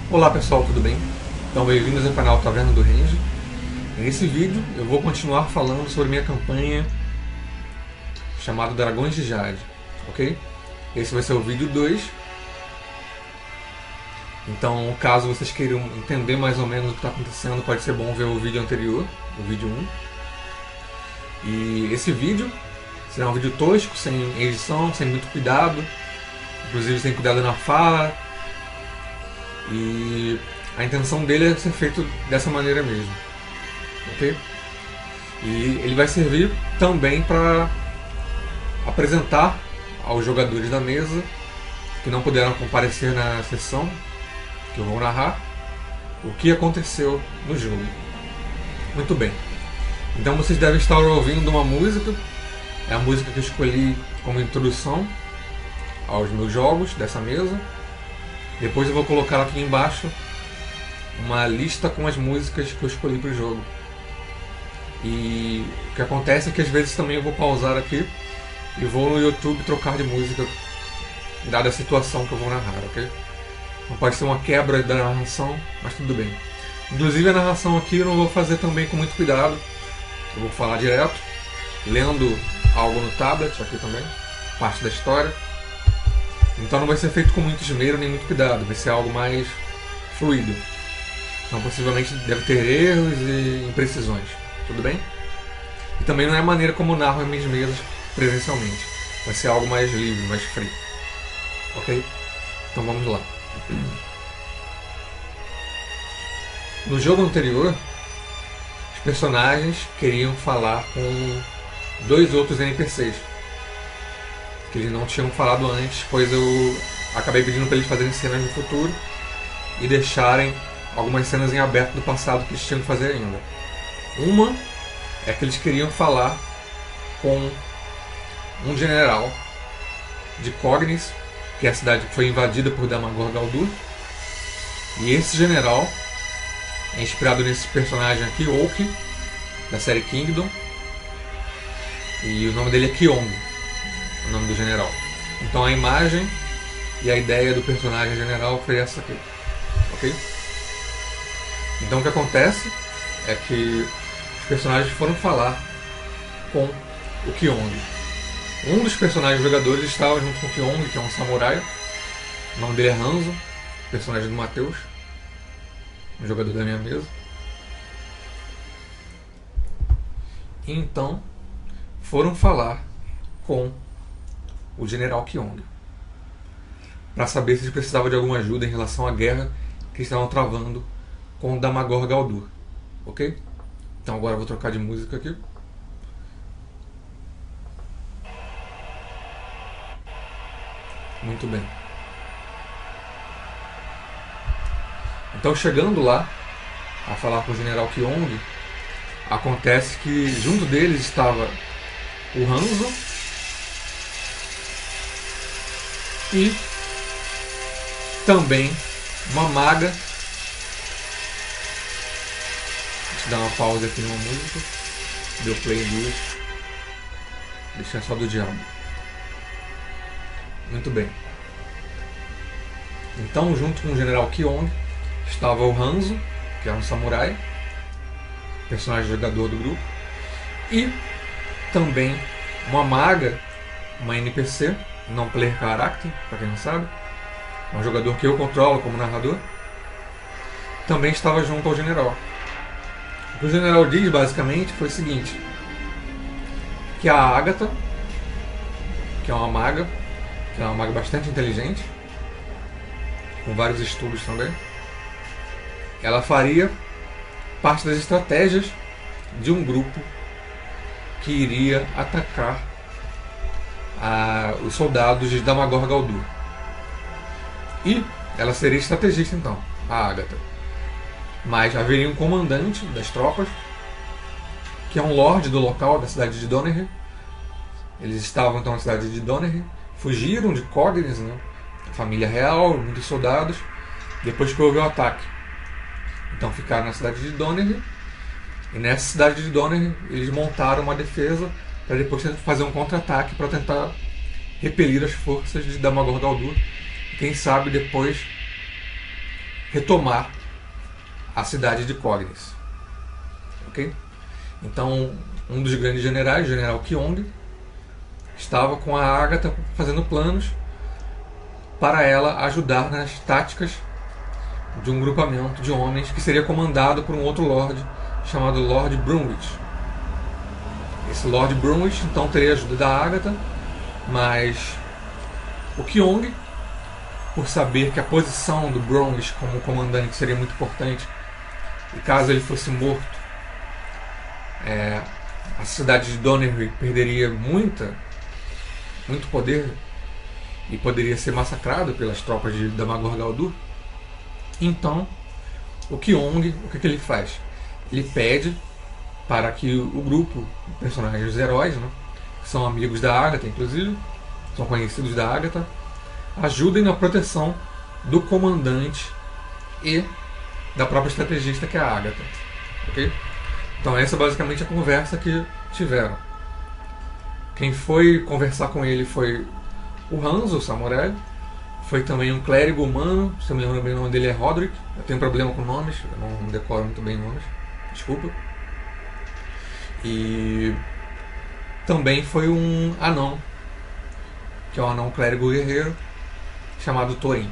Olá pessoal, tudo bem? Então bem-vindos ao canal Taverna do Range. Nesse vídeo eu vou continuar falando sobre minha campanha chamada Dragões de Jade, ok? Esse vai ser o vídeo 2. Então, caso vocês queiram entender mais ou menos o que está acontecendo, pode ser bom ver o vídeo anterior, o vídeo 1. E esse vídeo será um vídeo tosco, sem edição, sem muito cuidado, inclusive sem cuidado na fala. E a intenção dele é ser feito dessa maneira mesmo, ok? E ele vai servir também para apresentar aos jogadores da mesa que não puderam comparecer na sessão que eu vou narrar o que aconteceu no jogo. Muito bem. Então vocês devem estar ouvindo uma música. É a música que eu escolhi como introdução aos meus jogos dessa mesa. Depois eu vou colocar aqui embaixo uma lista com as músicas que eu escolhi para o jogo. E o que acontece é que às vezes também eu vou pausar aqui e vou no YouTube trocar de música, dada a situação que eu vou narrar, ok? Não pode ser uma quebra da narração, mas tudo bem. Inclusive a narração aqui eu não vou fazer também com muito cuidado. Eu vou falar direto, lendo algo no tablet aqui também, parte da história. Então não vai ser feito com muito esmero nem muito cuidado, vai ser algo mais fluido. Então possivelmente deve ter erros e imprecisões, tudo bem? E também não é a maneira como eu narro as minhas mesas presencialmente. Vai ser algo mais livre, mais free. Ok? Então vamos lá. No jogo anterior, os personagens queriam falar com dois outros NPCs que eles não tinham falado antes, pois eu acabei pedindo para eles fazerem cenas no futuro e deixarem algumas cenas em aberto do passado que eles tinham que fazer ainda. Uma é que eles queriam falar com um general de Cognis, que é a cidade que foi invadida por Damagor Guldur, e esse general é inspirado nesse personagem aqui, Oak, da série Kingdom, e o nome dele é Kyong, o nome do general. Então a imagem e a ideia do personagem general foi essa aqui, ok? Então o que acontece é que os personagens foram falar com o Kyong. Um dos personagens jogadores estava junto com o Kyong, que é um samurai. O nome dele é Hanzo, personagem do Matheus, um jogador da minha mesa. E então foram falar com o general Kyong para saber se eles precisavam de alguma ajuda em relação à guerra que estavam travando com o Damagor Guldur, ok? Então agora eu vou trocar de música aqui. Muito bem. Então chegando lá a falar com o general Kyong, acontece que junto deles estava o Hanzo e também uma maga. Deixa eu dar uma pausa aqui numa música. Deu play em duas. Deixa só do diabo. Muito bem. Então, junto com o general Kyong, estava o Hanzo, que é um samurai, personagem jogador do grupo, e também uma maga, uma NPC, não player character, para quem não sabe, é um jogador que eu controlo como narrador, também estava junto ao general. O que o general diz basicamente foi o seguinte: que a Agatha, que é uma maga bastante inteligente, com vários estudos também, ela faria parte das estratégias de um grupo que iria atacar os soldados de Damagor Guldur. E ela seria estrategista então, a Agatha. Mas haveria um comandante das tropas, que é um lorde do local, da cidade de Donner. Eles estavam então na cidade de Donner, fugiram de Cognis, né? A família real, muitos soldados, depois que houve o ataque. Então ficaram na cidade de Donner, e nessa cidade de Donner eles montaram uma defesa para depois fazer um contra-ataque para tentar repelir as forças de Damagor Guldur. Quem sabe depois retomar a cidade de Cognis. Ok? Então, um dos grandes generais, o general Kyong, estava com a Agatha fazendo planos para ela ajudar nas táticas de um grupamento de homens que seria comandado por um outro Lorde chamado Lord Brunwich. Esse Lord Brunwich então teria a ajuda da Agatha, mas o Kyong, por saber que a posição do Brunwich como comandante seria muito importante, e caso ele fosse morto, a cidade de Donnerry perderia muito poder e poderia ser massacrado pelas tropas de Damagor Galdur. Então, o Kyong, o que ele faz? Ele pede para que o grupo de personagens, os heróis, né, que são amigos da Agatha, inclusive, são conhecidos da Agatha, ajudem na proteção do comandante e da própria estrategista, que é a Agatha. Ok? Então essa é basicamente a conversa que tiveram. Quem foi conversar com ele foi o Hans, o Samurai. Foi também um clérigo humano, se eu me lembro bem, o nome dele é Roderick. Eu tenho problema com nomes, eu não decoro muito bem nomes, desculpa. E também foi um anão, que é um anão clérigo guerreiro, chamado Thorin.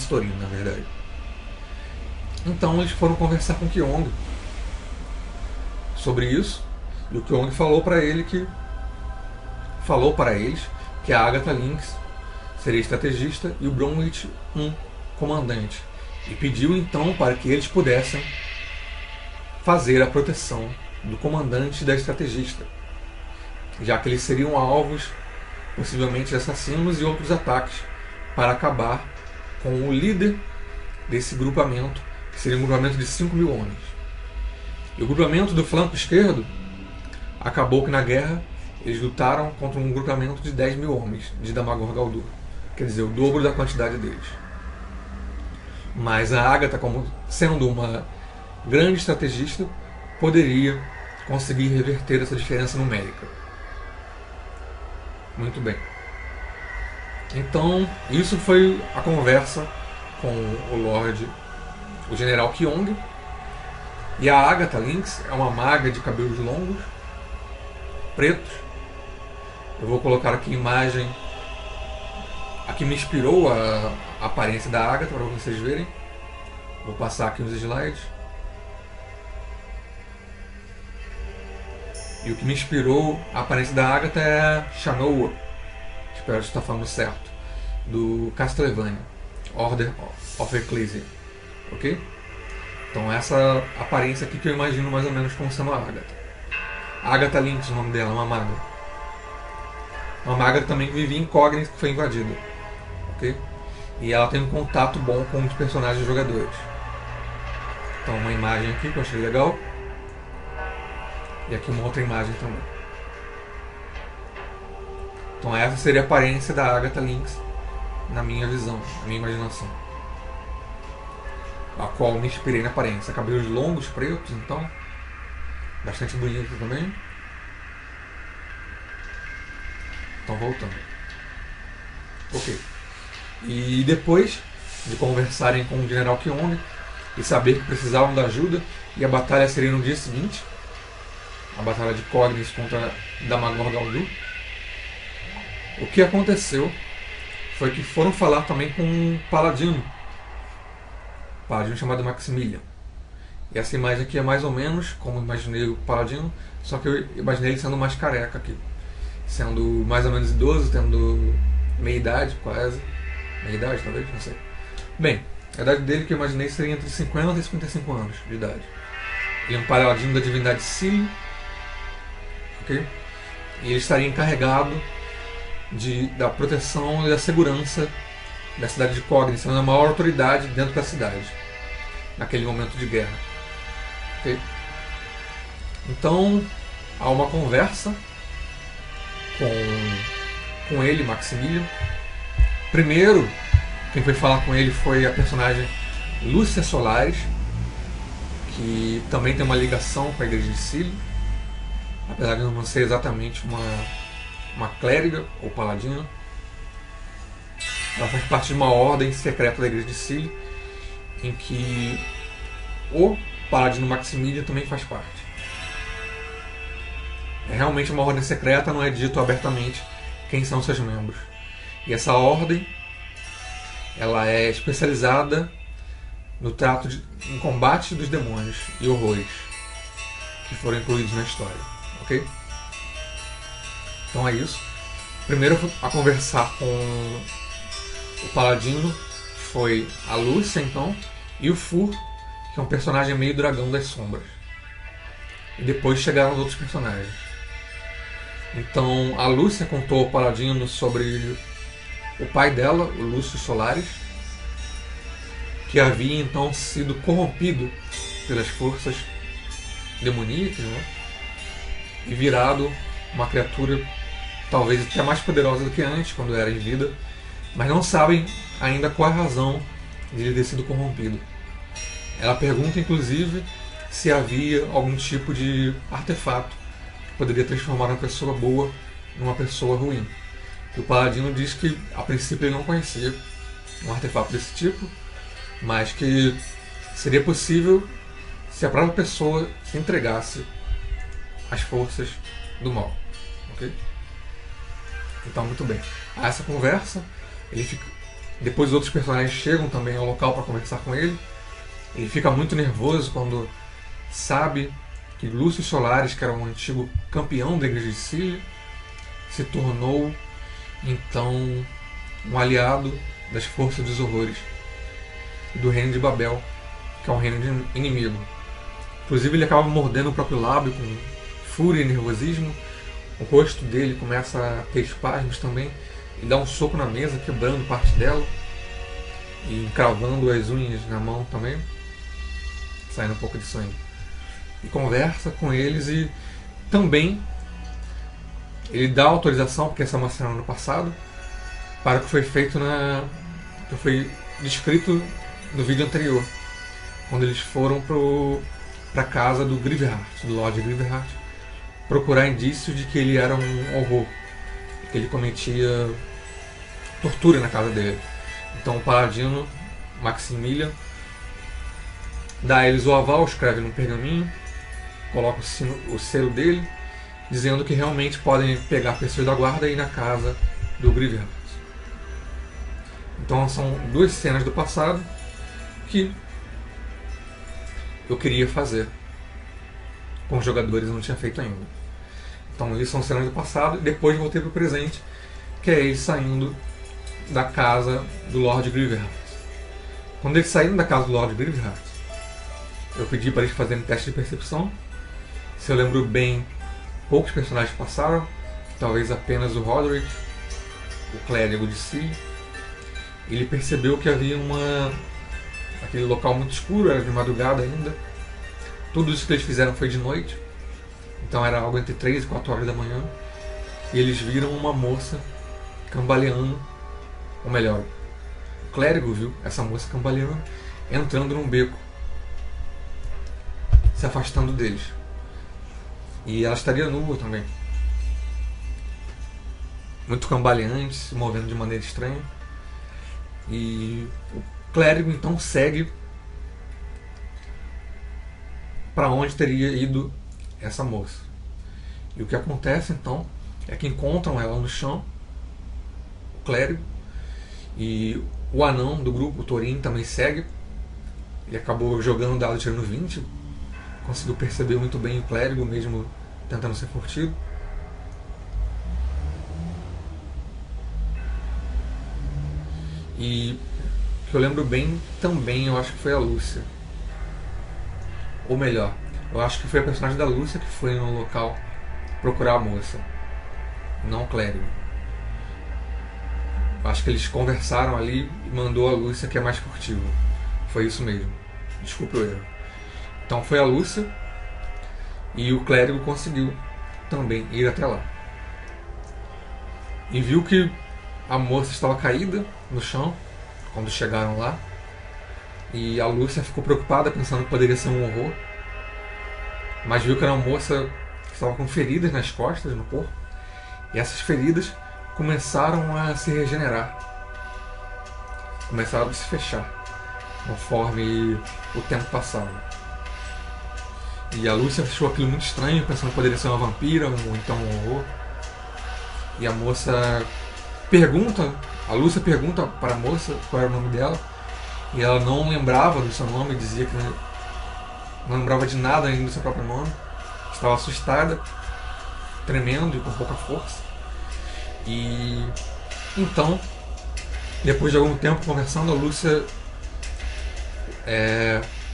Thorin, na verdade. Então eles foram conversar com o Kyong sobre isso, e o Kyong falou para eles que a Agatha Lynx seria estrategista e o Brunwich um comandante, e pediu então para que eles pudessem fazer a proteção do comandante e da estrategista, já que eles seriam alvos possivelmente de assassinos e outros ataques, para acabar com o líder desse grupamento, que seria um grupamento de 5.000 homens. E o grupamento do flanco esquerdo acabou que na guerra eles lutaram contra um grupamento de 10.000 homens de Damagor Galdur, quer dizer, o dobro da quantidade deles. Mas a Agatha, como sendo uma grande estrategista, poderia conseguir reverter essa diferença numérica. Muito bem. Então, isso foi a conversa com o general Kyong. E a Agatha Lynx é uma maga de cabelos longos, pretos. Eu vou colocar aqui a imagem a que me inspirou a aparência da Agatha, para vocês verem. Vou passar aqui nos slides. E o que me inspirou a aparência da Agatha é a Shanoa, espero estar falando certo, do Castlevania, Order of Ecclesia. Ok? Então essa aparência aqui que eu imagino mais ou menos como sendo a Agatha. Agatha Lynx, o nome dela, uma maga. Uma maga também que vivia em Cognis, que foi invadida. Ok? E ela tem um contato bom com os personagens jogadores. Então uma imagem aqui que eu achei legal. E aqui uma outra imagem também. Então essa seria a aparência da Agatha Lynx na minha visão, na minha imaginação, a qual me inspirei na aparência. Cabelos longos, pretos, então bastante bonito também. Então voltando. Ok. E depois de conversarem com o general Kyong e saber que precisavam da ajuda, e a batalha seria no dia seguinte, a batalha de Cognis contra Damagor Galdur, o que aconteceu foi que foram falar também com um paladino chamado Maximilian. E essa imagem aqui é mais ou menos como imaginei o paladino, só que eu imaginei ele sendo mais careca aqui, sendo mais ou menos idoso, tendo meia idade quase, meia idade talvez, não sei. Bem, a idade dele que eu imaginei seria entre 50 e 55 anos de idade. Ele é um paladino da divindade Sil, ok? E ele estaria encarregado da proteção e da segurança da cidade de Cognis, sendo a maior autoridade dentro da cidade naquele momento de guerra. Okay? Então há uma conversa com ele, Maximilian. Primeiro, quem foi falar com ele foi a personagem Lúcia Solares, que também tem uma ligação com a igreja de Sil, apesar de não ser exatamente uma clériga ou paladina. Ela faz parte de uma ordem secreta da igreja de Sil em que o Paladino Maximilian também faz parte. É realmente uma ordem secreta, não é dito abertamente quem são seus membros. E essa ordem, ela é especializada no trato em combate dos demônios e horrores que foram incluídos na história, ok? Então é isso. Primeiro a conversar com o Paladino foi a Lúcia, então, e o Fur, que é um personagem meio dragão das sombras. E depois chegaram os outros personagens. Então a Lúcia contou ao Paladino sobre o pai dela, o Lúcio Solaris, que havia então sido corrompido pelas forças demoníacas, né? E virado uma criatura talvez até mais poderosa do que antes, quando era em vida, mas não sabem ainda qual é a razão de ele ter sido corrompido. Ela pergunta inclusive se havia algum tipo de artefato que poderia transformar uma pessoa boa numa pessoa ruim. E o Paladino diz que a princípio ele não conhecia um artefato desse tipo, mas que seria possível se a própria pessoa se entregasse às forças do mal. Okay? Então, muito bem. Há essa conversa. Depois os outros personagens chegam também ao local para conversar com ele. Ele fica muito nervoso quando sabe que Lúcio Solaris, que era um antigo campeão da Igreja de Síria, se tornou então um aliado das forças dos horrores do reino de Babel, que é um reino inimigo. Inclusive ele acaba mordendo o próprio lábio com fúria e nervosismo. O rosto dele começa a ter espasmos também. Ele dá um soco na mesa, quebrando parte dela e encravando as unhas na mão também, saindo um pouco de sangue. E conversa com eles e também ele dá autorização, porque essa é uma cena no passado, para o que foi feito que foi descrito no vídeo anterior, quando eles foram para a casa do Grievehart, do Lord Grievehart, procurar indícios de que ele era um horror, que ele cometia tortura na casa dele. Então o Paladino Maximilian dá a eles o aval, escreve num pergaminho, coloca o selo dele, dizendo que realmente podem pegar pessoas da guarda e ir na casa do Grievehart. Então são duas cenas do passado que eu queria fazer com os jogadores e não tinha feito ainda. Então eles são cenas do passado e depois voltei para o presente, que é eles saindo da casa do Lord Grievehart. Quando eles saíram da casa do Lord Grievehart, eu pedi para eles fazerem teste de percepção. Se eu lembro bem, poucos personagens passaram, talvez apenas o Roderick, o clérigo de si. Ele percebeu que havia aquele local muito escuro, era de madrugada ainda. Tudo isso que eles fizeram foi de noite, então era algo entre 3 e 4 horas da manhã. E eles viram uma moça cambaleando, ou melhor, o clérigo viu essa moça cambaleando, entrando num beco, se afastando deles. E ela estaria nua também, muito cambaleante, se movendo de maneira estranha. E o clérigo então segue para onde teria ido essa moça. E o que acontece então é que encontram ela no chão, o clérigo, e o anão do grupo, o Thorin, também segue. Ele acabou jogando dado tirando 20, conseguiu perceber muito bem o clérigo, mesmo tentando ser furtivo. E que eu lembro bem também, eu acho que foi a Lúcia. Ou melhor, eu acho que foi a personagem da Lúcia que foi no local procurar a moça, não o clérigo. Eu acho que eles conversaram ali e mandou a Lúcia, que é mais furtiva. Foi isso mesmo. Desculpe o erro. Então foi a Lúcia e o clérigo conseguiu também ir até lá. E viu que a moça estava caída no chão quando chegaram lá. E a Lúcia ficou preocupada, pensando que poderia ser um horror. Mas viu que era uma moça que estava com feridas nas costas, no corpo. E essas feridas começaram a se regenerar. Começaram a se fechar. conforme o tempo passava. E a Lúcia achou aquilo muito estranho, pensando que poderia ser uma vampira ou então um horror. E a moça pergunta, a Lúcia pergunta para a moça qual era o nome dela, e ela não lembrava do seu nome, dizia que não lembrava de nada ainda do seu próprio nome, estava assustada, tremendo e com pouca força. E então, depois de algum tempo conversando, a Lúcia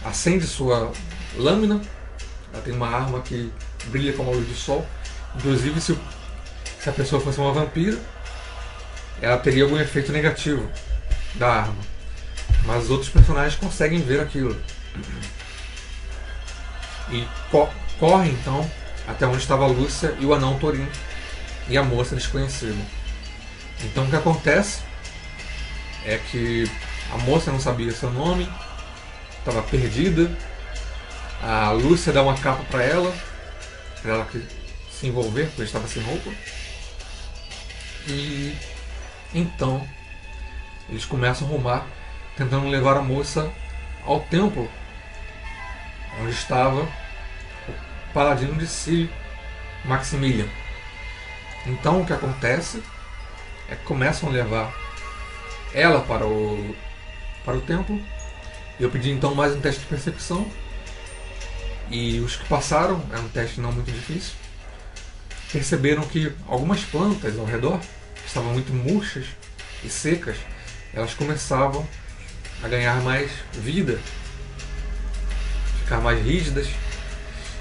acende sua lâmina. Ela tem uma arma que brilha como a luz do sol. Inclusive, se a pessoa fosse uma vampira, ela teria algum efeito negativo da arma. Mas os outros personagens conseguem ver aquilo. E corre então até onde estava a Lúcia e o anão Thorin e a moça desconhecida. Então o que acontece é que a moça não sabia seu nome, estava perdida. A Lúcia dá uma capa para ela se envolver, porque estava sem roupa. E então eles começam a rumar, tentando levar a moça ao templo onde estava o paladino de Ciri, Maximilian. Então o que acontece é que começam a levar ela para o templo. Eu pedi então mais um teste de percepção, e os que passaram, era um teste não muito difícil, perceberam que algumas plantas ao redor que estavam muito murchas e secas, elas começavam a ganhar mais vida, ficar mais rígidas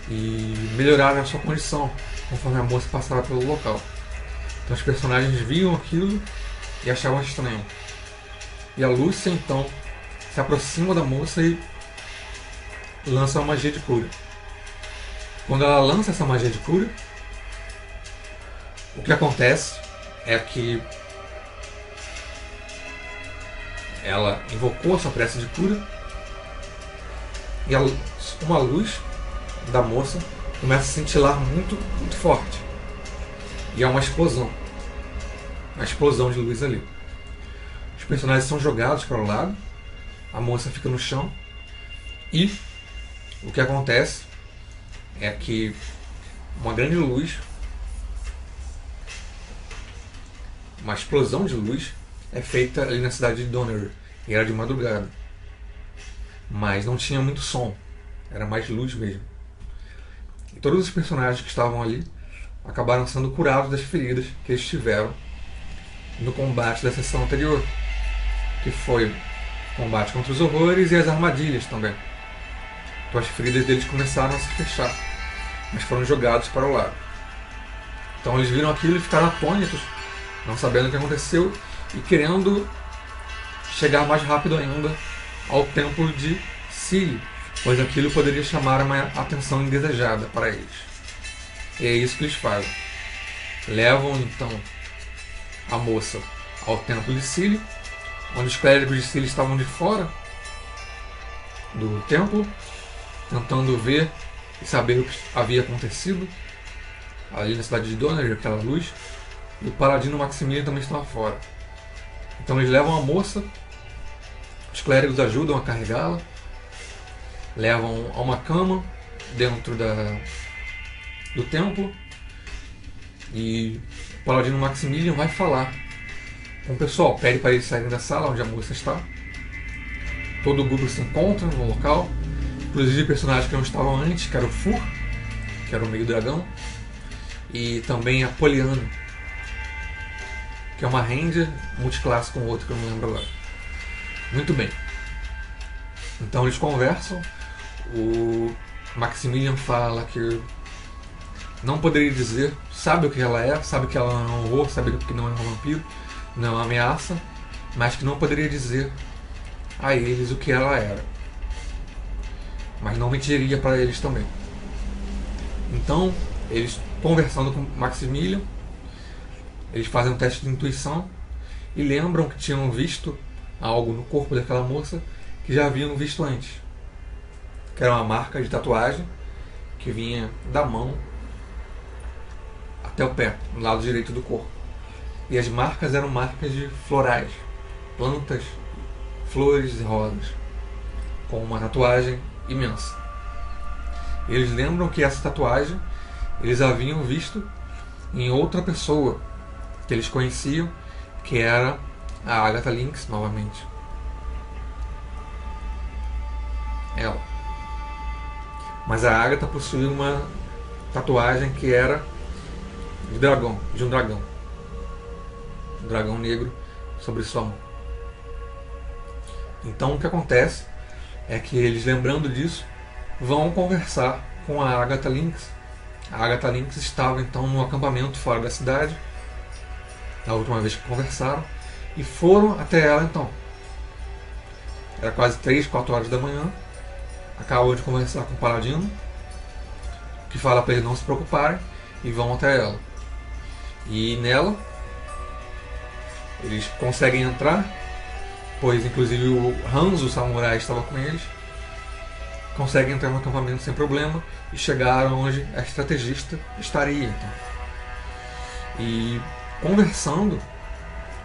e melhorar a sua condição conforme a moça passava pelo local. Então os personagens viam aquilo e achavam estranho. E a Lúcia então se aproxima da moça e lança uma magia de cura. Quando ela lança essa magia de cura, o que acontece é que ela invocou a sua prece de cura e uma luz da moça começa a cintilar muito, muito forte. E há uma explosão de luz ali. Os personagens são jogados para o lado, a moça fica no chão, e o que acontece é que uma grande luz, uma explosão de luz é feita ali na cidade de Donner, e era de madrugada, mas não tinha muito som, era mais luz mesmo. E todos os personagens que estavam ali acabaram sendo curados das feridas que eles tiveram no combate da sessão anterior, que foi o combate contra os horrores e as armadilhas também. Então as feridas deles começaram a se fechar, mas foram jogados para o lado. Então eles viram aquilo e ficaram atônitos, não sabendo o que aconteceu e querendo chegar mais rápido ainda ao templo de Ciri, pois aquilo poderia chamar uma atenção indesejada para eles. E é isso que eles fazem. Levam então a moça ao templo de Ciri, onde os clérigos de Ciri estavam de fora do templo, tentando ver e saber o que havia acontecido ali na cidade de Donner, aquela luz, e o paladino Maximilian também estava fora. Então eles levam a moça, os clérigos ajudam a carregá-la, levam a uma cama dentro do templo, e o paladino Maximilian vai falar com o pessoal, pede para eles saírem da sala onde a moça está. Todo o grupo se encontra no local, inclusive personagens que não estavam antes, que era o Fur, que era o meio dragão, e também a Poliana, que é uma ranger multiclasse com outro que eu não lembro agora. Muito bem. Então eles conversam. O Maximilian fala que não poderia dizer, sabe o que ela é, sabe que ela não é um horror, sabe que não é um vampiro, não é uma ameaça, mas que não poderia dizer a eles o que ela era. Mas não mentiria para eles também. Então, eles conversando com Maximilian, eles fazem um teste de intuição e lembram que tinham visto algo no corpo daquela moça que já haviam visto antes, que era uma marca de tatuagem que vinha da mão até o pé, no lado direito do corpo. E as marcas eram marcas de florais, plantas, flores e rosas. com uma tatuagem imensa. Eles lembram que essa tatuagem eles haviam visto em outra pessoa que eles conheciam, que era a Agatha Lynx novamente. Ela. Mas a Agatha possuía uma tatuagem que era de dragão, de um dragão. Um dragão negro sobre sua mão. Então o que acontece é que eles, lembrando disso, vão conversar com a Agatha Lynx. A Agatha Lynx estava então no acampamento fora da cidade, na última vez que conversaram, e foram até ela então. Era quase 3, 4 horas da manhã. Acabam de conversar com o Paladino, que fala para eles não se preocuparem, e vão até ela. E nela eles conseguem entrar, pois inclusive o Hanzo, o samurai, estava com eles. Conseguem entrar no acampamento sem problema e chegaram onde a estrategista estaria então. E conversando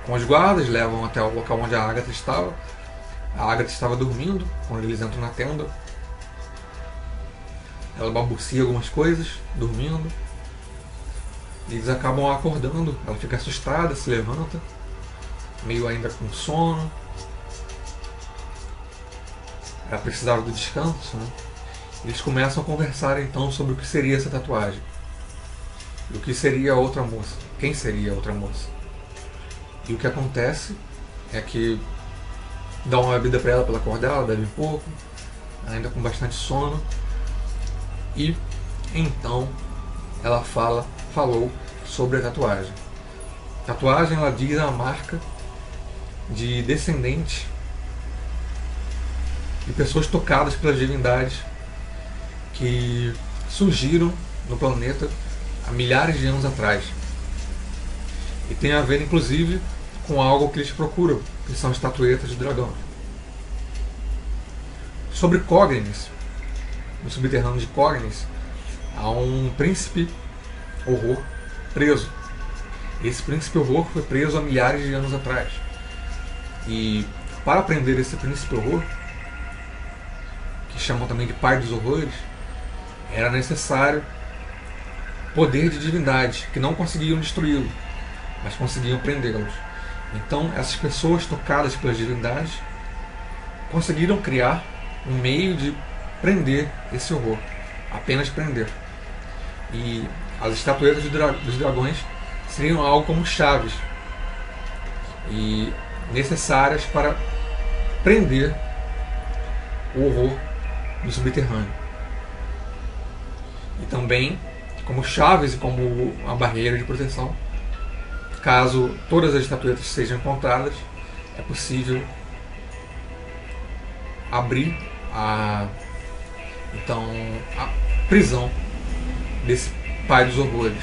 com os guardas, levam até o local onde a Agatha estava. A Agatha estava dormindo quando eles entram na tenda. Ela balbucia algumas coisas, dormindo. Eles acabam acordando, ela fica assustada, se levanta, meio ainda com sono. Ela precisava do descanso, né? Eles começam a conversar então sobre o que seria essa tatuagem. E o que seria a outra moça. Quem seria a outra moça. E o que acontece é que dá uma bebida para ela acordar, ela bebe um pouco, ainda com bastante sono. E então ela falou sobre a tatuagem. A tatuagem, ela diz a marca de descendentes de pessoas tocadas pelas divindades que surgiram no planeta há milhares de anos atrás. E tem a ver inclusive com algo que eles procuram, que são estatuetas de dragão. Sobre Cognis, no subterrâneo de Cognis, há um príncipe horror preso. Esse príncipe horror foi preso há milhares de anos atrás. E para prender esse príncipe horror, que chamam também de pai dos horrores, era necessário poder de divindades que não conseguiam destruí-lo, mas conseguiam prendê-los. Então essas pessoas tocadas pelas divindades conseguiram criar um meio de prender esse horror, apenas prender. E as estatuetas dos dragões seriam algo como chaves e necessárias para prender o horror do subterrâneo. E também como chaves e como uma barreira de proteção. Caso todas as estatuetas sejam encontradas, é possível abrir a prisão desse pai dos horrores,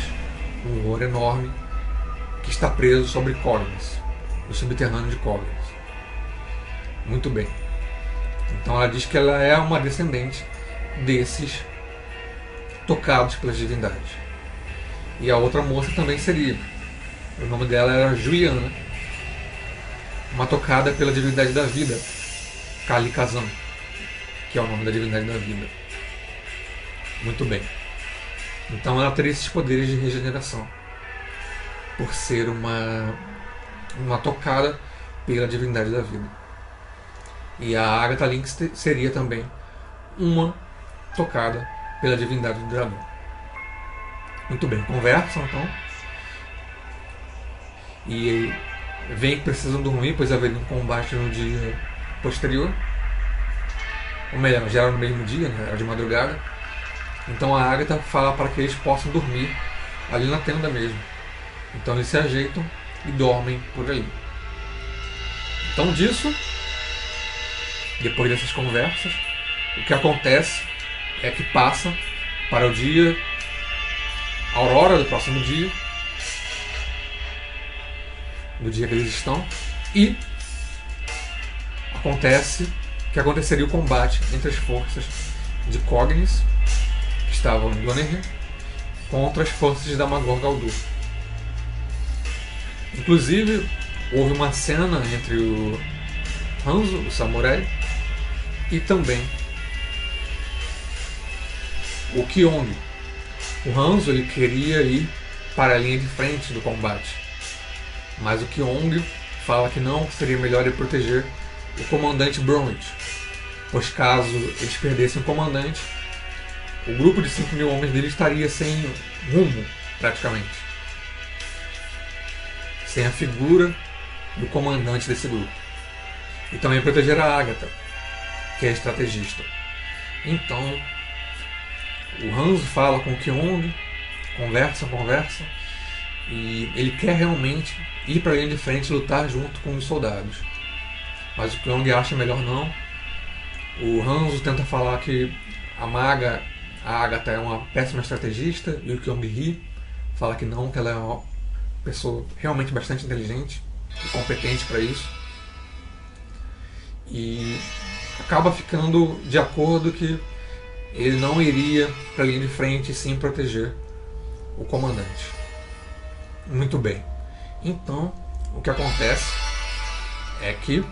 um horror enorme que está preso sobre Cognis, no subterrâneo de Cognis. Muito bem. Então ela diz que ela é uma descendente desses tocados pelas divindades. E a outra moça também seria. O nome dela era Juliana, uma tocada pela divindade da vida, Kali Kazan, que é o nome da divindade da vida. Muito bem. Então ela teria esses poderes de regeneração, por ser uma tocada pela divindade da vida. E a Agatha Lynx seria também uma tocada pela divindade do dragão. Muito bem, conversam então. E veem que precisam dormir, pois haveria um combate no dia posterior. Ou melhor, já era no mesmo dia, né? Era de madrugada. Então a Agatha fala para que eles possam dormir ali na tenda mesmo. Então eles se ajeitam e dormem por ali. Então disso, depois dessas conversas, o que acontece é que passa para o dia, a aurora do próximo dia, do dia que eles estão, e acontece que aconteceria o combate entre as forças de Cognis, que estavam em Donnerry, contra as forças de Damagor Gaudur. Inclusive, houve uma cena entre o Hanzo, o samurai, e também o Kyong. O Hanzo ele queria ir para a linha de frente do combate, mas o Kyong fala que não, que seria melhor ele proteger o comandante Bromwich, pois caso eles perdessem o comandante, o grupo de 5.000 homens dele estaria sem rumo, praticamente, sem a figura do comandante desse grupo. E também proteger a Agatha, que é estrategista. Então, o Hanzo fala com o Kyong, conversa, e ele quer realmente ir para a linha de frente e lutar junto com os soldados. Mas o Kyong acha melhor não. O Hanzo tenta falar que a Agatha é uma péssima estrategista, e o Kyong ri, fala que não, que ela é uma pessoa realmente bastante inteligente e competente para isso. E acaba ficando de acordo que ele não iria para a linha de frente e sim proteger o comandante. Muito bem. Então, o que acontece é que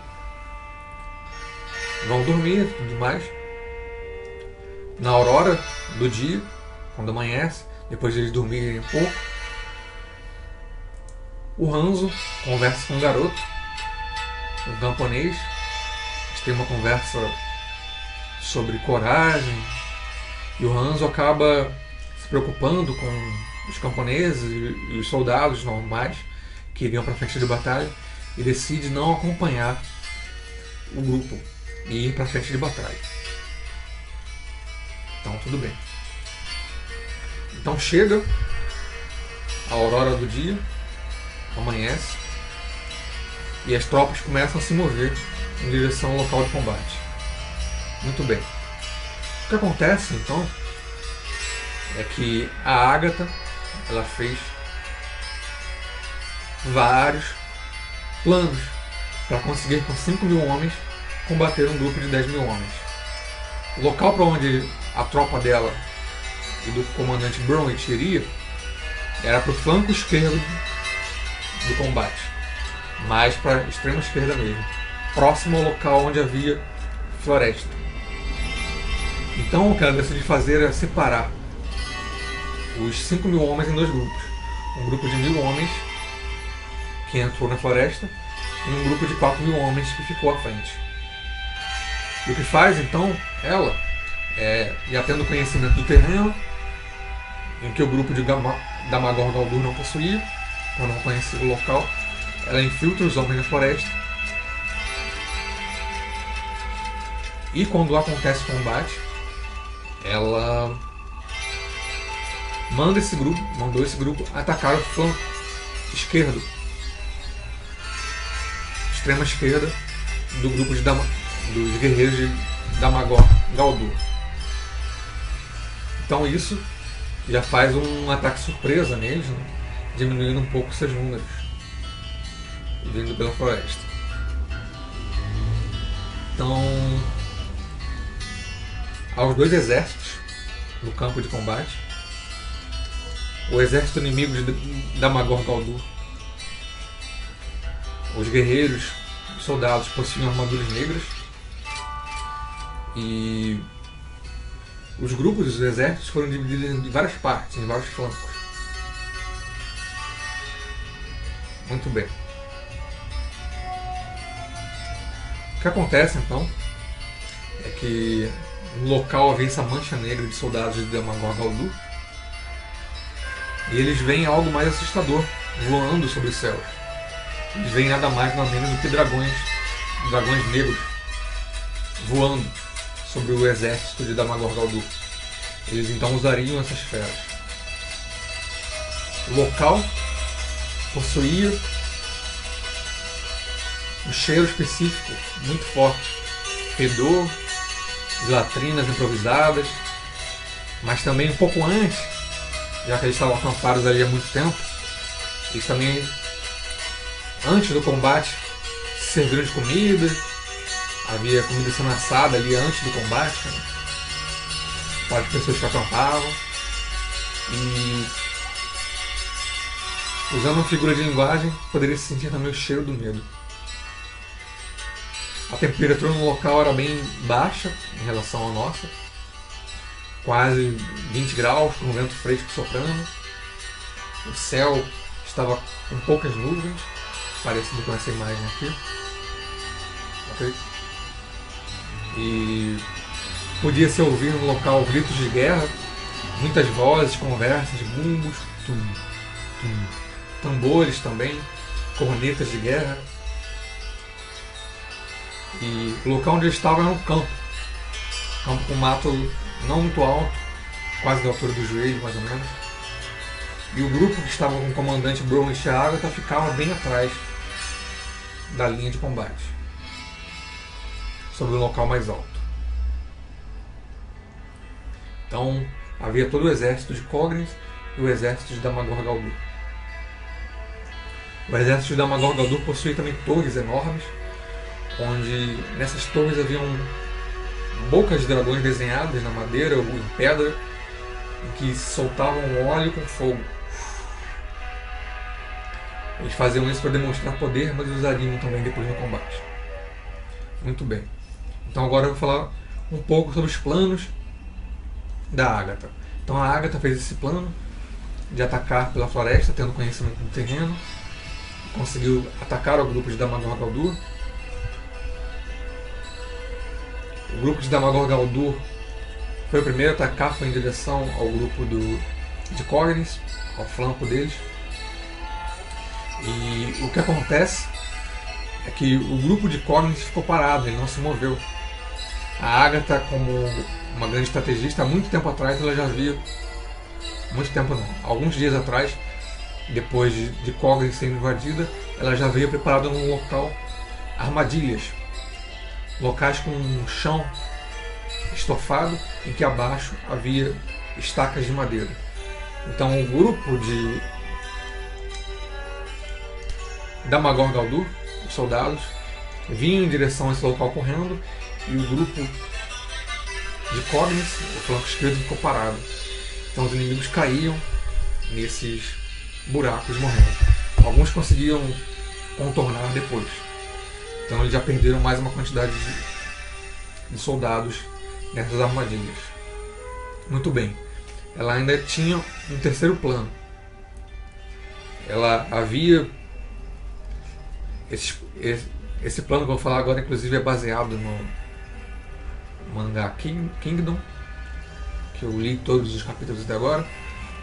vão dormir e tudo mais. Na aurora do dia, quando amanhece, depois de eles dormirem um pouco, o Hanzo conversa com um garoto, um camponês. Eles têm uma conversa sobre coragem, e o Hanzo acaba se preocupando com os camponeses e os soldados normais que iriam para a frente de batalha, e decide não acompanhar o grupo e ir para a frente de batalha. Então tudo bem. Então chega a aurora do dia, amanhece, e as tropas começam a se mover em direção ao local de combate. Muito bem. O que acontece então é que a Agatha ela fez vários planos para conseguir com 5.000 homens combater um grupo de 10.000 homens. O local para onde a tropa dela e do comandante Bromwich iria era para o flanco esquerdo do combate, mais para a extrema esquerda mesmo, próximo ao local onde havia floresta. Então o que ela decidiu fazer era separar os 5.000 homens em dois grupos. Um grupo de 1.000 homens que entrou na floresta e um grupo de 4.000 homens que ficou à frente. E o que faz então ela já tendo conhecimento do terreno, em que o grupo de Damagor Galdur não possuía, por não conhecer o local, ela infiltra os homens na floresta, e quando acontece o combate, ela mandou esse grupo atacar o flanco esquerdo, extrema esquerda do grupo dos guerreiros de Damagor Galdur. Então isso já faz um ataque surpresa neles, né? Diminuindo um pouco seus números vindo pela floresta. Então, aos dois exércitos no campo de combate, o exército inimigo de Damagor Galdur, os guerreiros, os soldados possuíam armaduras negras, e os grupos dos exércitos foram divididos em várias partes, em vários flancos. Muito bem. O que acontece então é que no local havia essa mancha negra de soldados de Damagor Galdur, e eles veem algo mais assustador voando sobre os céus. Eles veem nada mais nada menos do que dragões negros voando sobre o exército de Damagor Galdur. Eles então usariam essas feras. O local possuía um cheiro específico muito forte, fedor de latrinas improvisadas, mas também um pouco antes, já que eles estavam acampados ali há muito tempo, eles também, antes do combate, se serviram de comida. Havia comida sendo assada ali antes do combate, né? Para as pessoas que acampavam. E, usando uma figura de linguagem, poderia se sentir também o cheiro do medo. A temperatura no local era bem baixa em relação à nossa, quase 20 graus, com vento fresco soprando. O céu estava com poucas nuvens, parecido com essa imagem aqui. Okay? E podia-se ouvir no local gritos de guerra, muitas vozes, conversas, bumbos, tambores também, cornetas de guerra. E o local onde eu estava era um campo com mato não muito alto, quase da altura do joelho mais ou menos. E o grupo que estava com o comandante Brownish e a Agatha ficava bem atrás da linha de combate, sobre um local mais alto. Então havia todo o exército de Cognis e o exército de Damagor Galdur. O exército de Damagor Galdur possuía também torres enormes, onde nessas torres haviam bocas de dragões desenhadas na madeira ou em pedra, em que soltavam óleo com fogo. Eles faziam isso para demonstrar poder, mas usariam também depois no combate. Muito bem. Então agora eu vou falar um pouco sobre os planos da Agatha. Então a Agatha fez esse plano de atacar pela floresta, tendo conhecimento do terreno. Conseguiu atacar o grupo de Damagor Galdur. O grupo de Damagor Galdur foi o primeiro a atacar, foi em direção ao grupo de Cognis, ao flanco deles. E o que acontece é que o grupo de Cognis ficou parado, ele não se moveu. A Agatha, como uma grande estrategista, há muito tempo atrás ela já havia, muito tempo não, alguns dias atrás, depois de Cognis sendo invadida, ela já veio preparada num local armadilhas, locais com um chão estofado em que abaixo havia estacas de madeira. Então o grupo de Damagor Galdur, os soldados, vinham em direção a esse local correndo, e o grupo de Cognis, o flanco esquerdo, ficou parado. Então os inimigos caíam nesses buracos morrendo. Alguns conseguiam contornar depois. Então eles já perderam mais uma quantidade de soldados nessas armadilhas. Muito bem. Ela ainda tinha um terceiro plano. Ela havia... Esse plano que eu vou falar agora, inclusive, é baseado no mangá Kingdom, que eu li todos os capítulos até agora,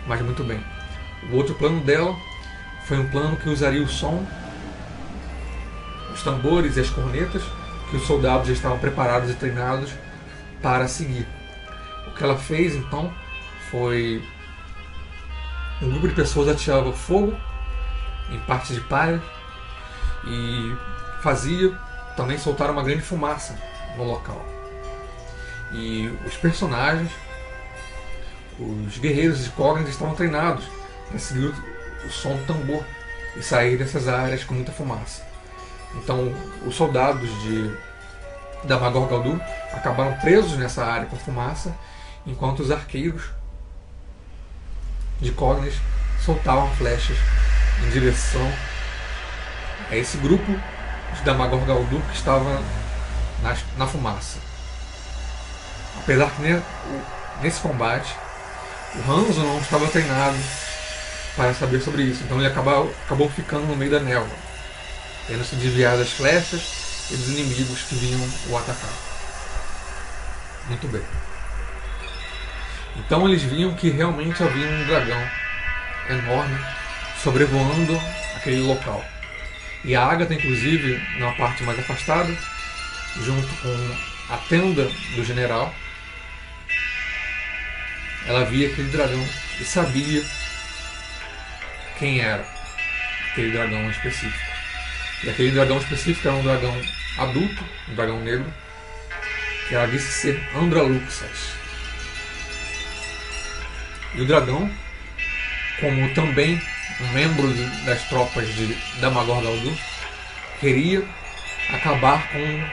mas muito bem. O outro plano dela foi um plano que usaria o som, os tambores e as cornetas, que os soldados já estavam preparados e treinados para seguir. O que ela fez então foi um grupo de pessoas atirava fogo em partes de palha e também soltaram uma grande fumaça no local. E os personagens, os guerreiros de Cognis estavam treinados para seguir o som do tambor e sair dessas áreas com muita fumaça. Então os soldados de Damagor Galdur acabaram presos nessa área com fumaça, enquanto os arqueiros de Cognis soltavam flechas em direção a esse grupo de Damagor Galdur que estava na fumaça. Apesar que nesse combate o Hanzo não estava treinado para saber sobre isso, então ele acabou ficando no meio da névoa, tendo se desviado das flechas e dos inimigos que vinham o atacar. Muito bem. Então eles viam que realmente havia um dragão enorme sobrevoando aquele local. E a Agatha, inclusive, na parte mais afastada, junto com a tenda do general, ela via aquele dragão e sabia quem era aquele dragão específico. E aquele dragão específico era um dragão adulto, um dragão negro, que ela disse ser Andraluxas. E o dragão, como também um membro das tropas de Damagor Galdur, queria acabar com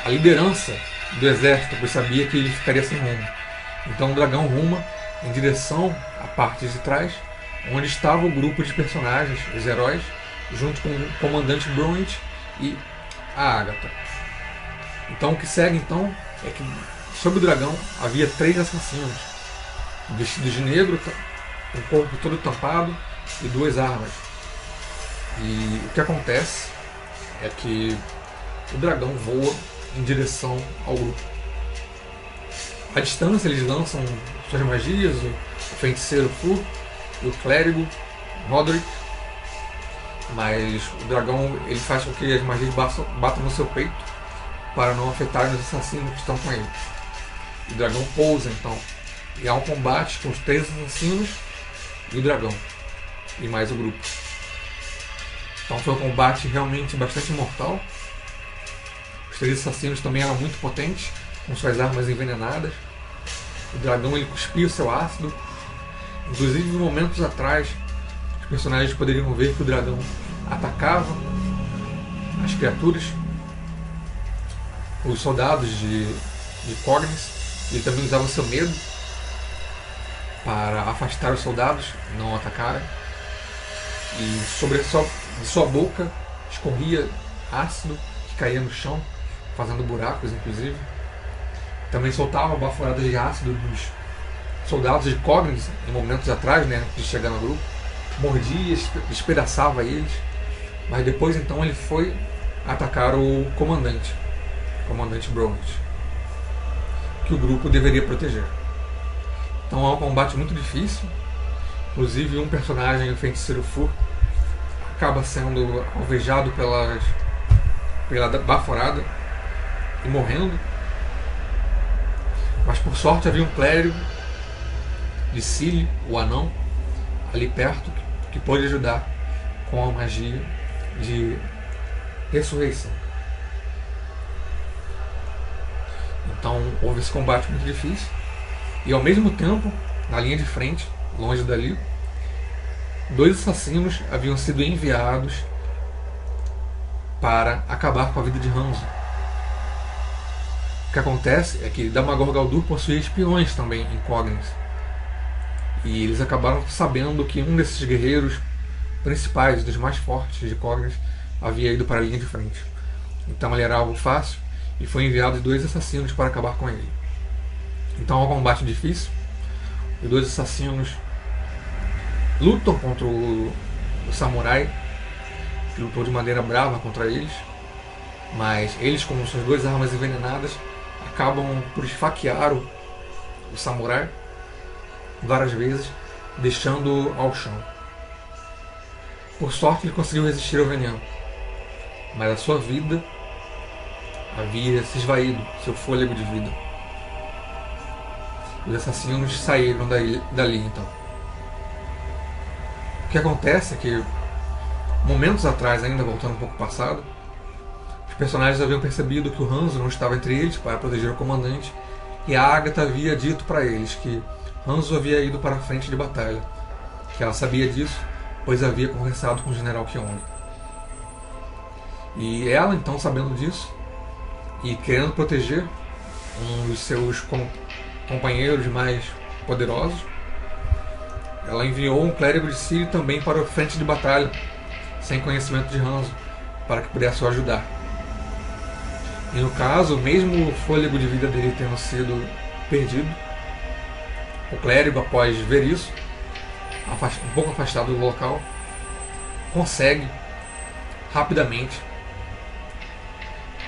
a liderança do exército, pois sabia que ele ficaria sem rumo. Então o dragão ruma em direção à parte de trás, onde estava o grupo de personagens, os heróis, junto com o comandante Brownish e a Agatha. Então o que segue então é que sobre o dragão havia 3 assassinos, vestidos de negro, com o corpo todo tampado e 2 armas. E o que acontece é que o dragão voa em direção ao grupo. À distância eles lançam suas magias, o feiticeiro Fur e o clérigo Roderick, mas o dragão ele faz com que as magias batam no seu peito para não afetarem os assassinos que estão com ele. O dragão pousa então, e há um combate com os 3 assassinos e o dragão, e mais o grupo. Então foi um combate realmente bastante mortal. Os 3 assassinos também eram muito potentes, com suas armas envenenadas. O dragão ele cuspia o seu ácido. Inclusive, momentos atrás, os personagens poderiam ver que o dragão atacava as criaturas, os soldados de Cognis. Ele também usava o seu medo para afastar os soldados, não atacarem. E sobre de sua boca escorria ácido que caía no chão, fazendo buracos inclusive. Também soltava baforadas de ácido dos soldados de Cognis em momentos atrás, né, antes de chegar no grupo. Mordia, despedaçava eles. Mas depois então ele foi atacar o comandante Bromwich, que o grupo deveria proteger. Então é um combate muito difícil. Inclusive um personagem, o feiticeiro Fur, acaba sendo alvejado pela baforada e morrendo. Mas por sorte havia um clérigo de Cili, o anão, ali perto, que pôde ajudar com a magia de ressurreição. Então houve esse combate muito difícil. E ao mesmo tempo, na linha de frente, longe dali, 2 assassinos haviam sido enviados para acabar com a vida de Hanzo. O que acontece é que Damagor Galdur possuía espiões também em Cognis. E eles acabaram sabendo que um desses guerreiros principais, dos mais fortes de Cognis, havia ido para a linha de frente. Então ele era algo fácil e foi enviado 2 assassinos para acabar com ele. Então é um combate difícil. Os 2 assassinos lutam contra o samurai, que lutou de maneira brava contra eles, mas eles, com suas 2 armas envenenadas, acabam por esfaquear o samurai várias vezes, deixando-o ao chão. Por sorte ele conseguiu resistir ao veneno, mas a sua vida havia se esvaído, seu fôlego de vida. Os assassinos saíram dali então. O que acontece é que, momentos atrás, ainda voltando um pouco ao passado, os personagens haviam percebido que o Hanzo não estava entre eles para proteger o comandante, e a Agatha havia dito para eles que Hanzo havia ido para a frente de batalha, que ela sabia disso, pois havia conversado com o general Kyong. E ela, então, sabendo disso, e querendo proteger um dos seus companheiros mais poderosos, ela enviou um clérigo de Cili também para a frente de batalha, sem conhecimento de Hanzo, para que pudesse o ajudar. E no caso, mesmo o fôlego de vida dele tendo sido perdido, o clérigo, após ver isso, um pouco afastado do local, consegue rapidamente,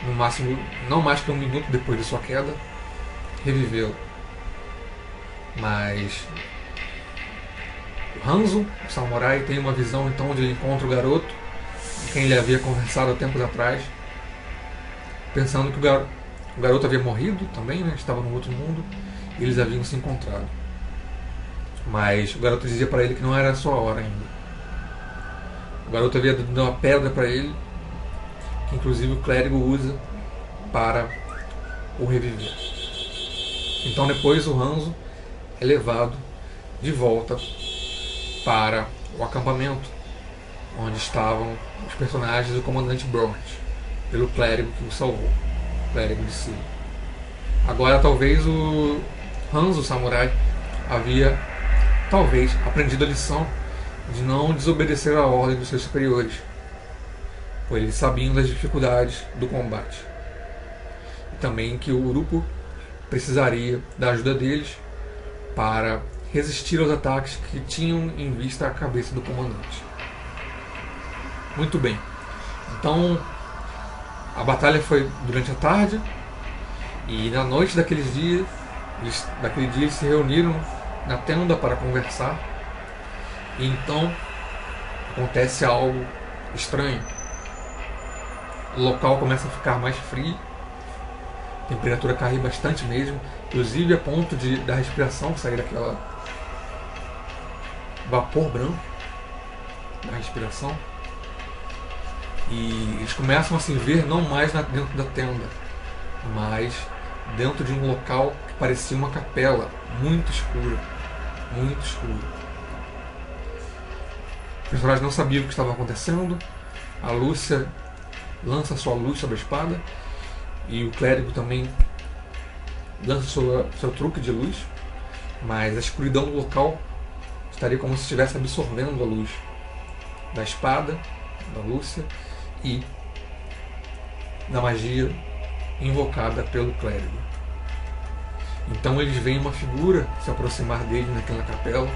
no máximo não mais que 1 minuto depois de sua queda, revivê-lo. Mas Hanzo, o samurai, tem uma visão então onde ele encontra o garoto, com quem ele havia conversado há tempos atrás, pensando que o garoto havia morrido também, né? Estava no outro mundo, e eles haviam se encontrado. Mas o garoto dizia para ele que não era a sua hora ainda. O garoto havia dado uma pedra para ele, que inclusive o clérigo usa para o reviver. Então depois o Hanzo é levado de volta para o acampamento onde estavam os personagens do comandante Bromwich, pelo clérigo que o salvou, o clérigo de Cili. Agora talvez o Hanzo, o samurai, havia talvez aprendido a lição de não desobedecer a ordem dos seus superiores, pois eles sabiam das dificuldades do combate. também que o grupo precisaria da ajuda deles para resistir aos ataques que tinham em vista a cabeça do comandante. Muito bem. Então, a batalha foi durante a tarde e na noite daquele dia eles se reuniram na tenda para conversar. E então acontece algo estranho. O local começa a ficar mais frio, a temperatura cai bastante mesmo, inclusive a ponto da respiração sair daquela vapor branco da respiração. E eles começam a se ver não mais dentro da tenda, mas dentro de um local que parecia uma capela, muito escura, muito escuro. Os personagens não sabiam o que estava acontecendo. A Lúcia lança sua luz sobre a espada e o clérigo também lança seu truque de luz, mas a escuridão do local estaria como se estivesse absorvendo a luz da espada da Lúcia e da magia invocada pelo clérigo. Então eles veem uma figura se aproximar dele naquela capela.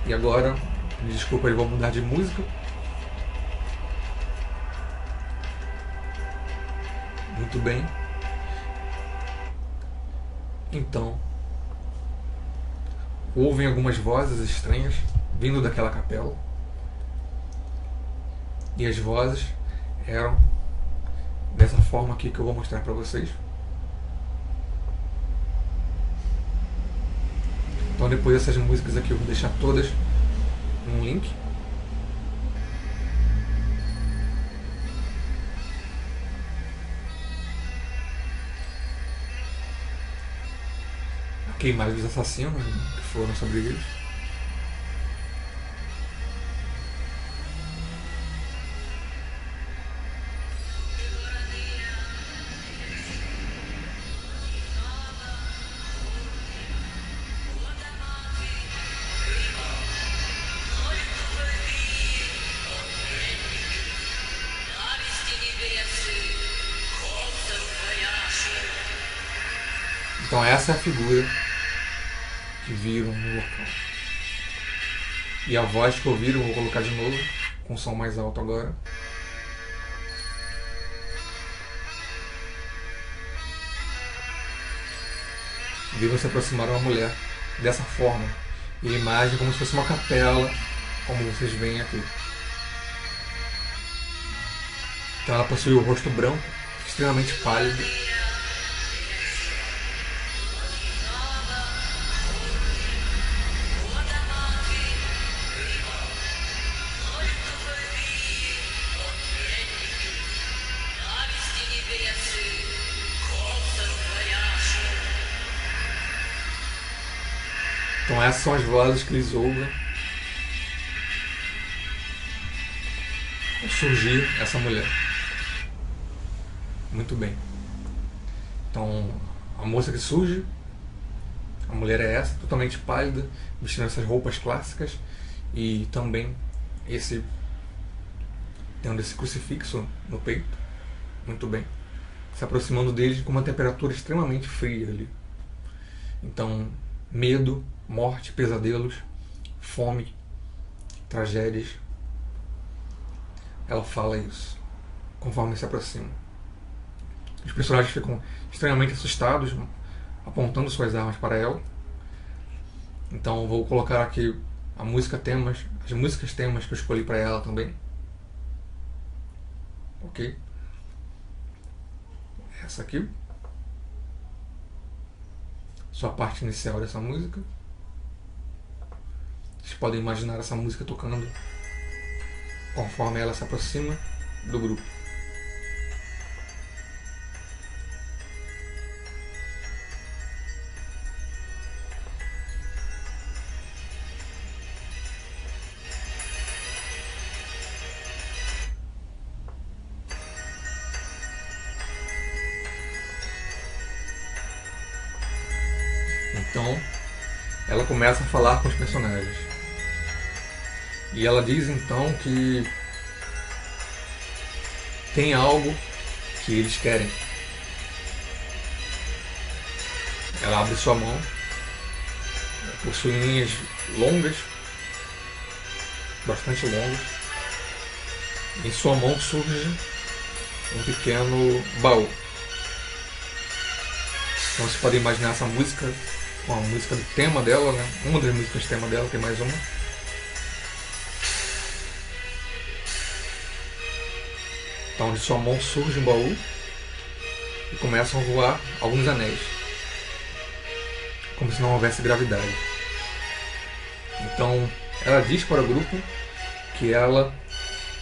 E agora, me desculpa, eles vão mudar de música. Muito bem. Então, ouvem algumas vozes estranhas vindo daquela capela. E as vozes eram dessa forma aqui que eu vou mostrar para vocês. Então depois dessas músicas aqui eu vou deixar todas num link. Aqui mais dos assassinos que foram sobre eles. Então essa é a figura que viram no local. E a voz que ouviram, vou colocar de novo, com o som mais alto agora. Viram se aproximar uma mulher dessa forma. E a imagem como se fosse uma capela, como vocês veem aqui. Então ela possui o rosto branco, extremamente pálido. Então essas são as vozes que eles ouvem ao surgir essa mulher. Muito bem. Então a moça que surge, a mulher é essa, totalmente pálida, vestindo essas roupas clássicas e também tendo esse crucifixo no peito. Muito bem. Se aproximando dele com uma temperatura extremamente fria ali. Então, medo, morte, pesadelos, fome, tragédias. Ela fala isso conforme se aproxima. Os personagens ficam extremamente assustados, apontando suas armas para ela. Então vou colocar aqui as músicas temas que eu escolhi para ela também. Ok? Essa aqui. Só a parte inicial dessa música. Vocês podem imaginar essa música tocando conforme ela se aproxima do grupo. Então, ela começa a falar com os personagens. E ela diz então que tem algo que eles querem. Ela abre sua mão, possui linhas longas, bastante longas. Em sua mão surge um pequeno baú. Então você pode imaginar essa música com a música do tema dela, né? Uma das músicas do tema dela, tem mais uma. Então de sua mão surge um baú e começam a voar alguns anéis, como se não houvesse gravidade. Então ela diz para o grupo que ela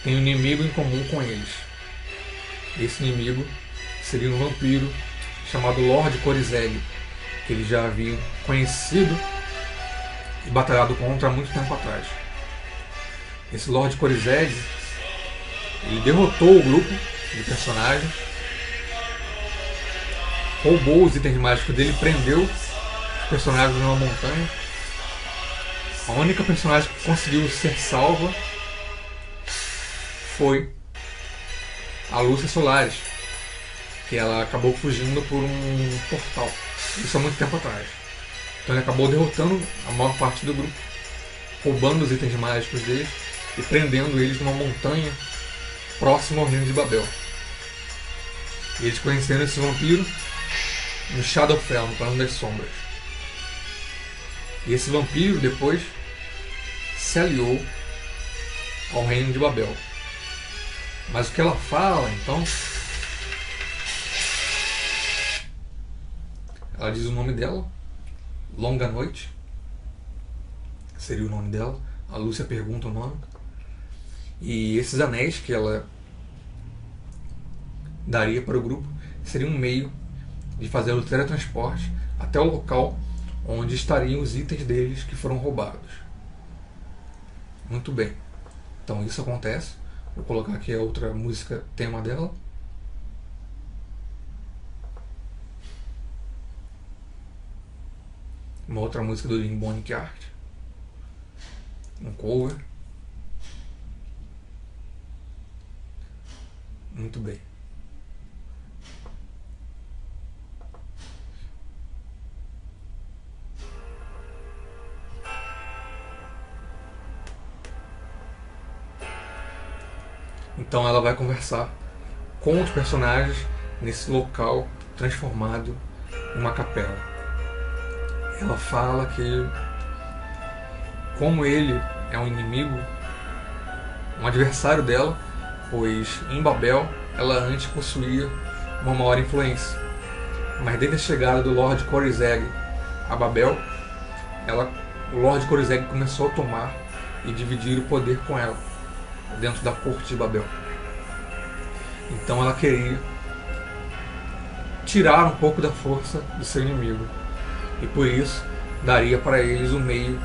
tem um inimigo em comum com eles. Esse inimigo seria um vampiro chamado Lord Corizeg, que eles já haviam conhecido e batalhado contra há muito tempo atrás. Esse Lord Corizeg, ele derrotou o grupo de personagens, roubou os itens mágicos dele, prendeu os personagens numa montanha. A única personagem que conseguiu ser salva foi a Lúcia Solaris, que ela acabou fugindo por um portal. Isso há muito tempo atrás. Então ele acabou derrotando a maior parte do grupo, roubando os itens mágicos deles e prendendo eles numa montanha próximo ao reino de Babel. E eles conheceram esse vampiro no Shadowfell, no Plano das Sombras. E esse vampiro depois se aliou ao reino de Babel. Mas o que ela fala, então, ela diz o nome dela, Longa Noite, seria o nome dela. A Lúcia pergunta o nome. E esses anéis que ela daria para o grupo seria um meio de fazer o teletransporte até o local onde estariam os itens deles que foram roubados. Muito bem. Então isso acontece. Vou colocar aqui a outra música tema dela. Uma outra música do Limbonic Art. Um cover. Muito bem. Então ela vai conversar com os personagens nesse local transformado em uma capela. Ela fala que, como ele é um inimigo, um adversário dela, pois em Babel ela antes possuía uma maior influência. Mas desde a chegada do Lord Corizeg a Babel, o Lord Corizeg começou a tomar e dividir o poder com ela dentro da corte de Babel. Então ela queria tirar um pouco da força do seu inimigo, e por isso daria para eles o meio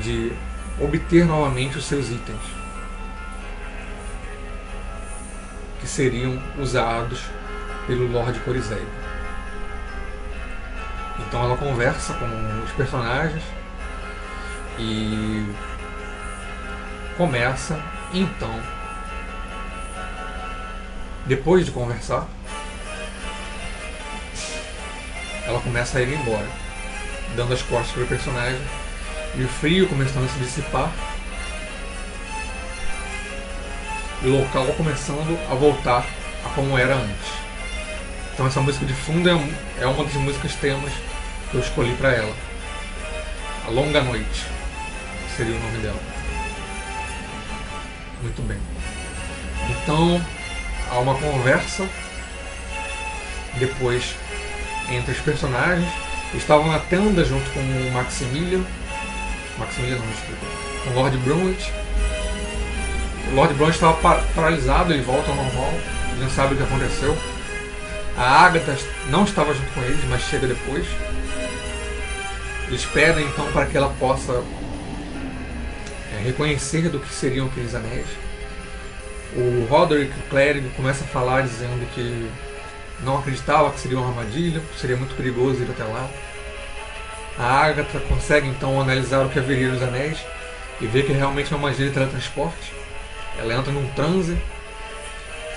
de obter novamente os seus itens, que seriam usados pelo Lord Corizeg. Então ela conversa com os personagens e começa, então, depois de conversar, ela começa a ir embora, dando as costas para o personagem, e o frio começando a se dissipar, e o local começando a voltar a como era antes. Então essa música de fundo é uma das músicas temas que eu escolhi para ela. A Longa Noite seria o nome dela. Muito bem. Então há uma conversa depois entre os personagens. Estavam na tenda junto com o Maximilian não, desculpa, com o Lord Brunwich. O Lord Brunwich estava paralisado, ele volta ao normal, ele não sabe o que aconteceu. A Agatha não estava junto com eles, mas chega depois. Eles pedem então para que ela possa reconhecer do que seriam aqueles anéis. O Roderick, o clérigo, começa a falar dizendo que não acreditava que seria uma armadilha, seria muito perigoso ir até lá. A Agatha consegue então analisar o que haveria nos anéis e vê que realmente é uma magia de teletransporte. Ela entra num transe,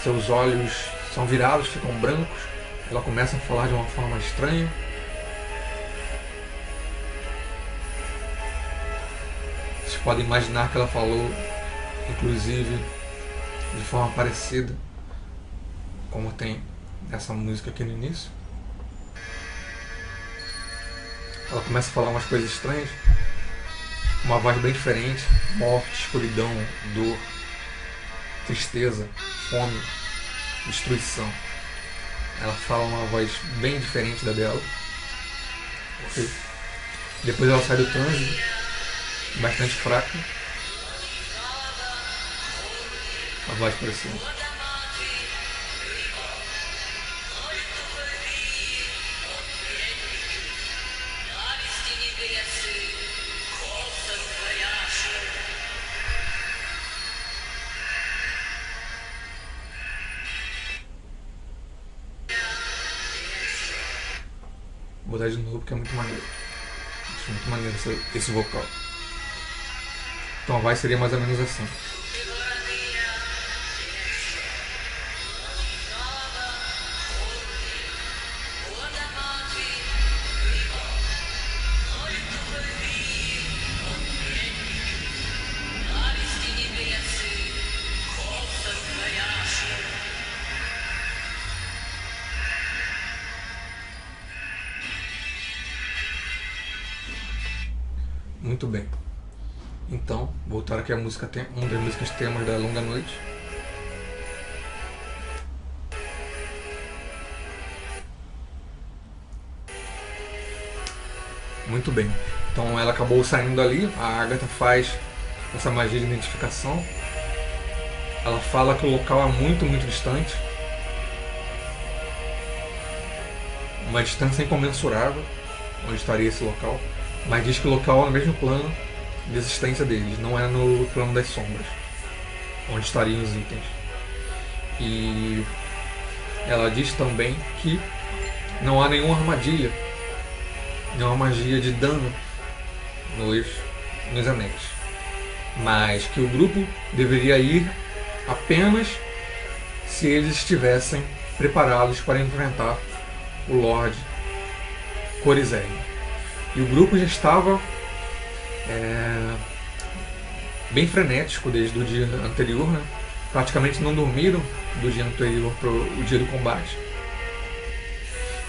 seus olhos são virados, ficam brancos, ela começa a falar de uma forma estranha podem imaginar que ela falou, inclusive, de forma parecida, como tem essa música aqui no início. Ela começa a falar umas coisas estranhas, uma voz bem diferente: morte, escuridão, dor, tristeza, fome, destruição. Ela fala uma voz bem diferente da dela. Okay. Depois ela sai do transe, bastante fraca. A voz para cima. Vou botar de novo porque é muito maneiro. Acho muito maneiro esse vocal. Então a voz seria mais ou menos assim. Muito bem. Então, voltar aqui a música, uma das músicas temas da Longa Noite. Muito bem. Então ela acabou saindo ali, a Agatha faz essa magia de identificação. Ela fala que o local é muito, muito distante. Uma distância incomensurável onde estaria esse local. Mas diz que o local é no mesmo plano de existência deles, não é no plano das sombras, onde estariam os itens. E ela diz também que não há nenhuma armadilha, nenhuma magia de dano nos anéis, mas que o grupo deveria ir apenas se eles estivessem preparados para enfrentar o Lorde Corizé. E o grupo já estava bem frenético desde o dia anterior, né? Praticamente não dormiram do dia anterior para o dia do combate.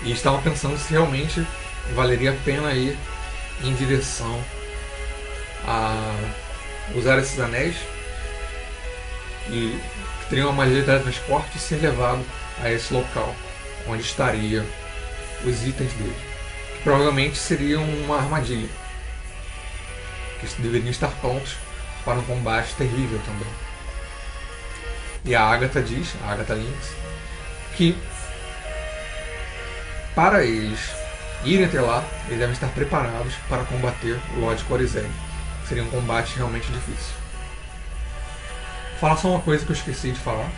E estavam pensando se realmente valeria a pena ir em direção a usar esses anéis e que teriam uma magia de teletransporte e ser levado a esse local onde estariam os itens dele. Provavelmente seriam uma armadilha, que deveriam estar prontos para um combate terrível também. E a Agatha diz, a Agatha Lynx, que para eles irem até lá, eles devem estar preparados para combater o Lorde Corizé. Seria um combate realmente difícil. Vou falar só uma coisa que eu esqueci de falar.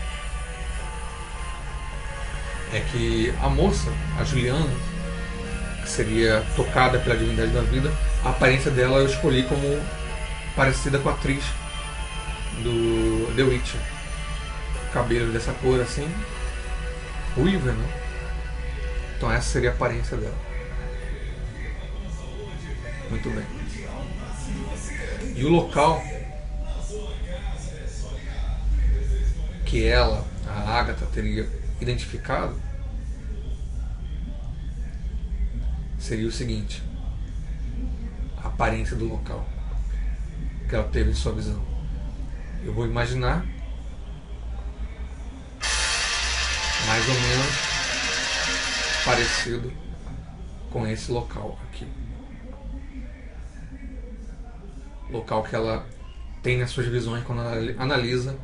É que a moça, a Juliana, seria tocada pela divindade da vida, a aparência dela eu escolhi como parecida com a atriz do The Witcher. Cabelo dessa cor assim, ruiva, né? Então essa seria a aparência dela. Muito bem. E o local que ela, a Agatha, teria identificado seria o seguinte: a aparência do local que ela teve de sua visão. Eu vou imaginar mais ou menos parecido com esse local aqui. Local que ela tem nas suas visões quando ela analisa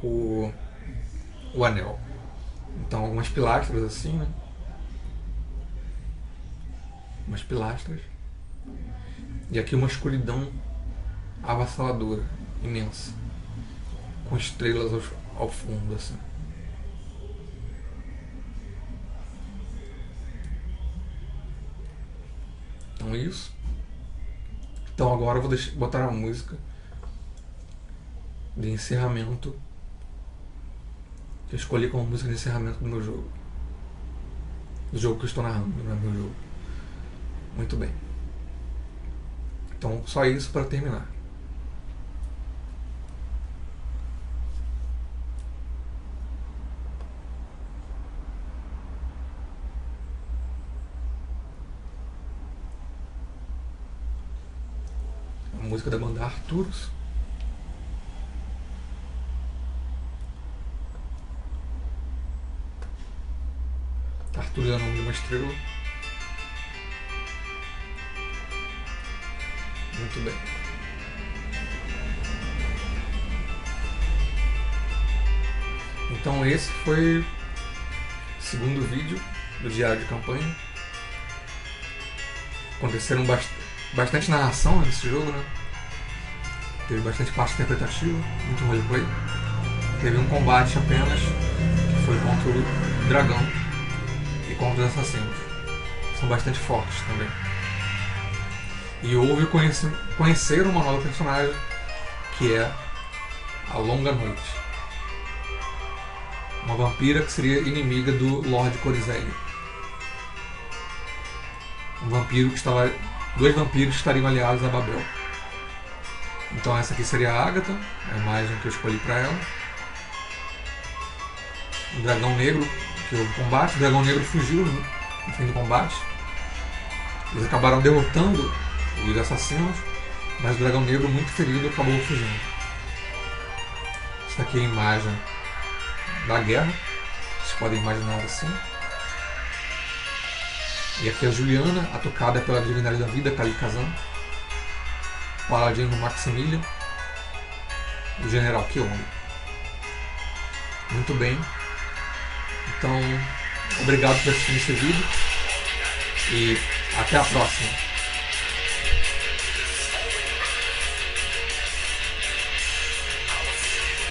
o anel. Então algumas pilastras assim, né? Umas pilastras. E aqui uma escuridão avassaladora, imensa, com estrelas ao fundo assim. Então é isso. Então agora eu vou botar a música de encerramento que eu escolhi como música de encerramento do meu jogo. Do jogo que eu estou narrando, não é meu jogo. Muito bem. Então só isso para terminar. música da banda Arturos. Arturos é o nome de uma estrela. Muito bem. Então esse foi o segundo vídeo do diário de campanha. Aconteceram bastante narração nesse jogo, né? Teve bastante parte interpretativa, muito roleplay. Teve um combate apenas, que foi contra o dragão e contra os assassinos. São bastante fortes também. E houve conhecer uma nova personagem, que é a Longa Noite. Uma vampira que seria inimiga do Lord Corizelli. Dois vampiros estariam aliados a Babel. Então essa aqui seria a Agatha, a imagem que eu escolhi para ela. O dragão negro, que houve combate. O dragão negro fugiu no fim do combate. Eles acabaram derrotando os assassinos, mas o dragão negro, muito ferido, acabou fugindo. Essa aqui é a imagem da guerra, vocês podem imaginar assim. E aqui a Juliana, a tocada pela divindade da vida, Kali Kazan. Paladino Maximilian. O general Kionga. Muito bem. Então, obrigado por assistir esse vídeo. E até a próxima.